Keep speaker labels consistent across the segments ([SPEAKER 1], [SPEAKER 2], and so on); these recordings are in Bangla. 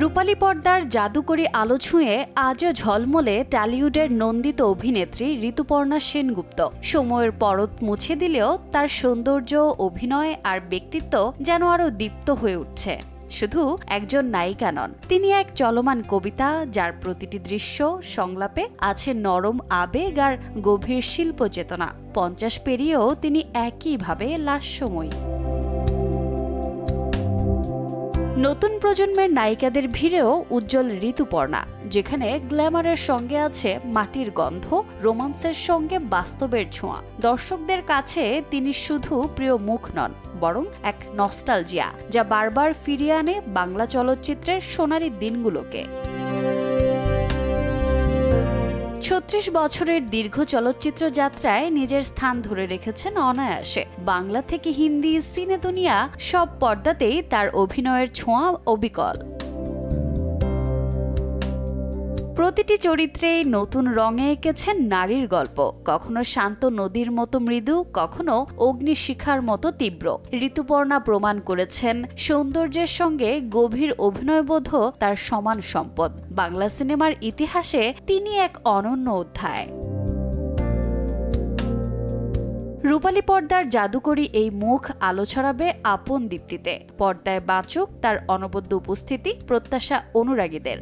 [SPEAKER 1] রূপালী পর্দার জাদুকরী আলো ছুঁয়ে আজও ঝলমলে টলিউডের নন্দিত অভিনেত্রী ঋতুপর্ণা সেনগুপ্ত। সময়ের পরত মুছে দিলেও তার সৌন্দর্য, অভিনয় আর ব্যক্তিত্ব যেন আরও দীপ্ত হয়ে উঠছে। শুধু একজন নায়িকা নন, তিনি এক চলমান কবিতা, যার প্রতিটি দৃশ্য সংলাপে আছে নরম আবেগ আর গভীর শিল্প চেতনা। 50 পেরিয়েও তিনি একইভাবে লাস্যময়ী। নতুন প্রজন্মের নায়িকাদের ভিড়েও উজ্জ্বল ঋতুপর্ণা, যেখানে গ্ল্যামারের সঙ্গে আছে মাটির গন্ধ, রোমান্সের সঙ্গে বাস্তবের ছোঁয়া। দর্শকদের কাছে তিনি শুধু প্রিয় মুখ নন, বরং এক নস্টালজিয়া, যা বারবার ফিরিয়ে আনে বাংলা চলচ্চিত্রের সোনালি দিনগুলোকে। 36 বছরের দীর্ঘ চলচ্চিত্র যাত্রায় নিজের স্থান ধরে রেখেছেন অনায়াসে। বাংলা থেকে হিন্দি, সিনে দুনিয়া সব পর্দাতেই তার অভিনয়ের ছোঁয়া অবিকল। প্রতিটি চরিত্রেই নতুন রঙে এঁকেছেন নারীর গল্প, কখনো শান্ত নদীর মতো মৃদু, কখনো অগ্নিশিখার মতো তীব্র। ঋতুপর্ণা প্রমাণ করেছেন সৌন্দর্যের সঙ্গে গভীর অভিনয়বোধও তার সমান সম্পদ। বাংলা সিনেমার ইতিহাসে তিনি এক অনন্য অধ্যায়। রূপালী পর্দার জাদুকরী এই মুখ আলো ছড়াবে আপন দীপ্তিতে। পর্দায় বাঁচুক তার অনবদ্য উপস্থিতি, প্রত্যাশা অনুরাগীদের।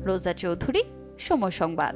[SPEAKER 1] রোজা চৌধুরী, সময় সংবাদ।